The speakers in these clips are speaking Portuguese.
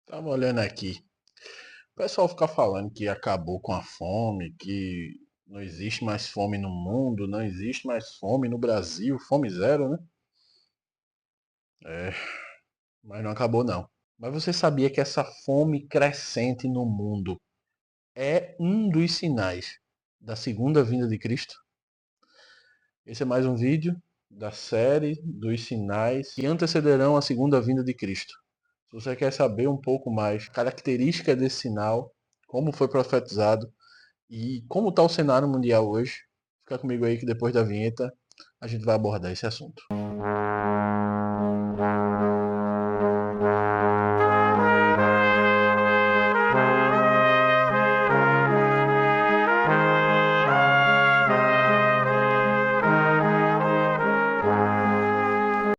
Tava olhando aqui. O pessoal fica falando que acabou com a fome, que não existe mais fome no mundo, não existe mais fome no Brasil, fome zero, né? É, mas não acabou não. Mas você sabia que essa fome crescente no mundo é um dos sinais da segunda vinda de Cristo? Esse é mais um vídeo da série dos sinais que antecederão a segunda vinda de Cristo. Se você quer saber um pouco mais característica desse sinal, como foi profetizado, e como está o cenário mundial hoje? Fica comigo aí que depois da vinheta a gente vai abordar esse assunto.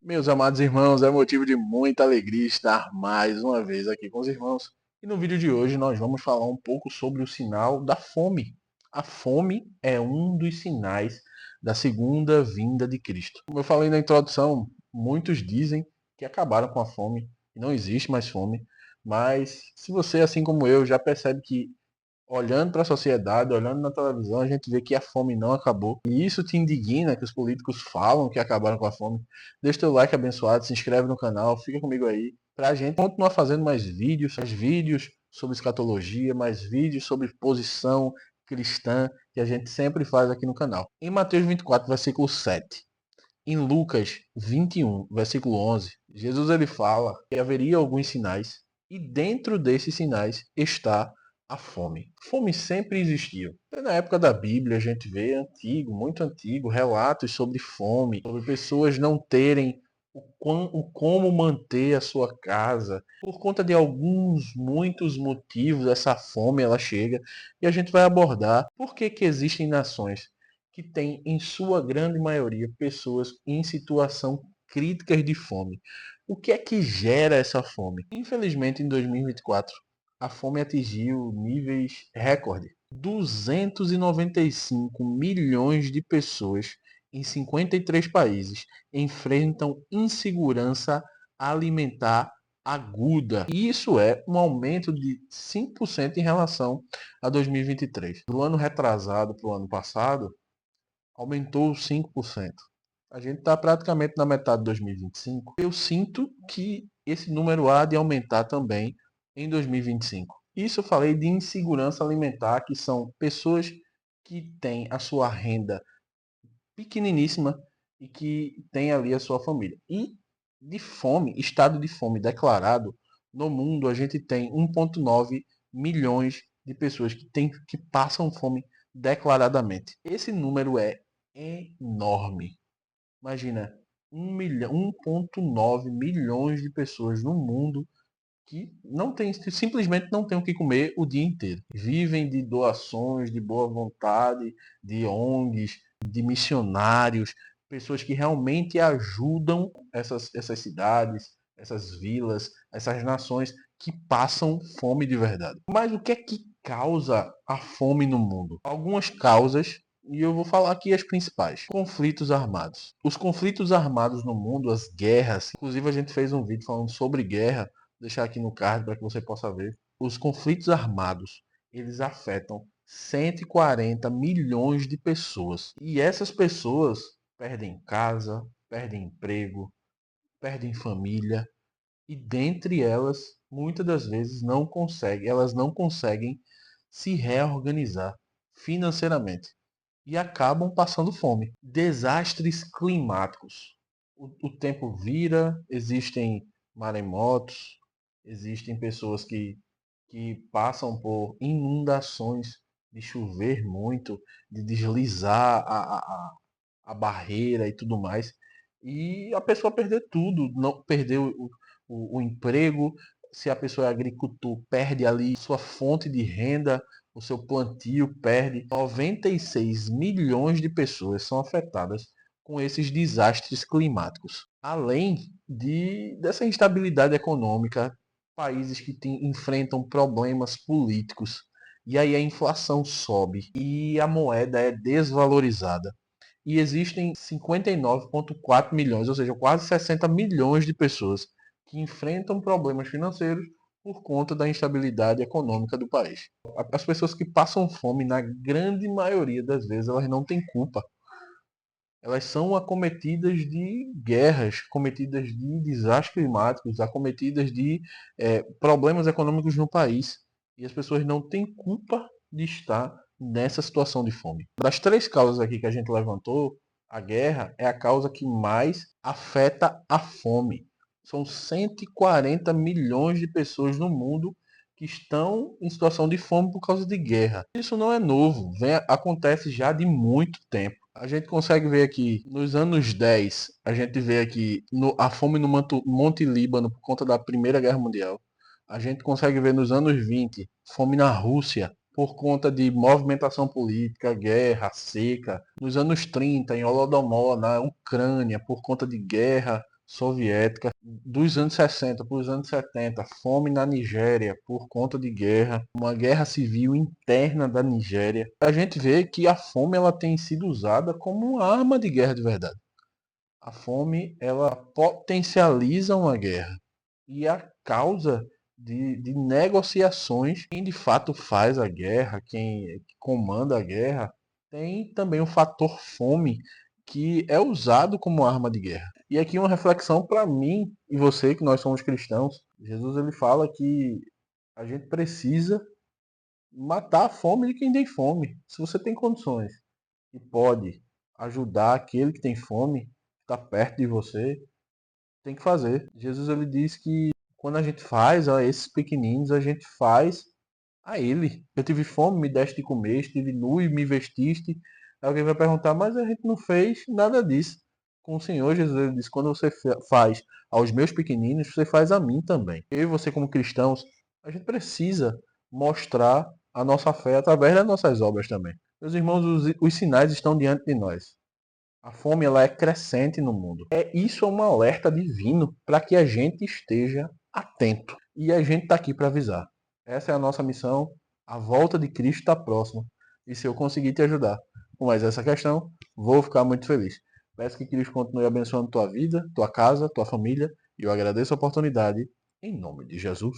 Meus amados irmãos, é motivo de muita alegria estar mais uma vez aqui com os irmãos. E no vídeo de hoje nós vamos falar um pouco sobre o sinal da fome. A fome é um dos sinais da segunda vinda de Cristo. Como eu falei na introdução, muitos dizem que acabaram com a fome, que não existe mais fome. Mas se você, assim como eu, já percebe que olhando para a sociedade, olhando na televisão, a gente vê que a fome não acabou. E isso te indigna que os políticos falam que acabaram com a fome. Deixa teu like abençoado, se inscreve no canal, fica comigo aí, para a gente continuar fazendo mais vídeos sobre escatologia, mais vídeos sobre posição cristã, que a gente sempre faz aqui no canal. Em Mateus 24, versículo 7. Em Lucas 21, versículo 11, Jesus ele fala que haveria alguns sinais e dentro desses sinais está a fome. Fome sempre existiu. Na época da Bíblia a gente vê antigo, muito antigo, relatos sobre fome, sobre pessoas não terem o como manter a sua casa. Por conta de muitos motivos, essa fome ela chega e a gente vai abordar por que existem nações que têm, em sua grande maioria, pessoas em situação críticas de fome. O que é que gera essa fome? Infelizmente, em 2024, a fome atingiu níveis recorde. 295 milhões de pessoas em 53 países enfrentam insegurança alimentar aguda. E isso é um aumento de 5% em relação a 2023. Do ano retrasado para o ano passado, aumentou 5%. A gente está praticamente na metade de 2025. Eu sinto que esse número há de aumentar também em 2025. Isso eu falei de insegurança alimentar, que são pessoas que têm a sua renda pequeniníssima e que têm ali a sua família. E de fome, estado de fome declarado, no mundo a gente tem 1,9 milhões de pessoas que passam fome declaradamente. Esse número é enorme. Imagina, 1,9 milhões de pessoas no mundo que não tem, simplesmente não tem o que comer o dia inteiro. Vivem de doações, de boa vontade, de ONGs, de missionários, pessoas que realmente ajudam essas cidades, essas vilas, essas nações que passam fome de verdade. Mas o que é que causa a fome no mundo? Algumas causas, e eu vou falar aqui as principais. Conflitos armados. Os conflitos armados no mundo, as guerras, inclusive a gente fez um vídeo falando sobre guerra, vou deixar aqui no card para que você possa ver. Os conflitos armados, eles afetam 140 milhões de pessoas. E essas pessoas perdem casa, perdem emprego, perdem família e dentre elas, muitas das vezes elas não conseguem se reorganizar financeiramente e acabam passando fome. Desastres climáticos. O tempo vira, existem maremotos, existem pessoas que passam por inundações de chover muito, de deslizar a barreira e tudo mais. E a pessoa perder tudo, não perder o emprego, se a pessoa é agricultor, perde ali sua fonte de renda, o seu plantio perde. 96 milhões de pessoas são afetadas com esses desastres climáticos. Além dessa instabilidade econômica, países que enfrentam problemas políticos, e aí a inflação sobe e a moeda é desvalorizada. E existem 59,4 milhões, ou seja, quase 60 milhões de pessoas que enfrentam problemas financeiros por conta da instabilidade econômica do país. As pessoas que passam fome, na grande maioria das vezes, elas não têm culpa. Elas são acometidas de guerras, acometidas de desastres climáticos, acometidas de problemas econômicos no país. E as pessoas não têm culpa de estar nessa situação de fome. Das três causas aqui que a gente levantou, a guerra é a causa que mais afeta a fome. São 140 milhões de pessoas no mundo que estão em situação de fome por causa de guerra. Isso não é novo, acontece já de muito tempo. A gente consegue ver aqui nos anos 10, a gente vê aqui a fome no Monte Líbano por conta da Primeira Guerra Mundial. A gente consegue ver nos anos 20, fome na Rússia por conta de movimentação política, guerra, seca. Nos anos 30, em Holodomor, na Ucrânia, por conta de guerra soviética. Dos anos 60 para os anos 70, fome na Nigéria por conta de guerra, uma guerra civil interna da Nigéria. A gente vê que a fome ela tem sido usada como uma arma de guerra de verdade. A fome ela potencializa uma guerra e a causa de negociações. Quem de fato faz a guerra, quem comanda a guerra, tem também o fator fome que é usado como arma de guerra. E aqui uma reflexão para mim e você, que nós somos cristãos. Jesus ele fala que a gente precisa matar a fome de quem tem fome. Se você tem condições e pode ajudar aquele que tem fome, que está perto de você, tem que fazer. Jesus ele diz que quando a gente faz a esses pequeninos, a gente faz a ele. Eu tive fome, me deste de comer, estive nu e me vestiste. Alguém vai perguntar, mas a gente não fez nada disso. Com o Senhor Jesus, ele disse, quando você faz aos meus pequeninos, você faz a mim também. Eu e você como cristãos, a gente precisa mostrar a nossa fé através das nossas obras também. Meus irmãos, os sinais estão diante de nós. A fome ela é crescente no mundo. Isso é um alerta divino para que a gente esteja atento. E a gente está aqui para avisar. Essa é a nossa missão. A volta de Cristo está próxima. E se eu conseguir te ajudar com mais essa questão, vou ficar muito feliz. Peço que Cristo continue abençoando tua vida, tua casa, tua família. E eu agradeço a oportunidade. Em nome de Jesus.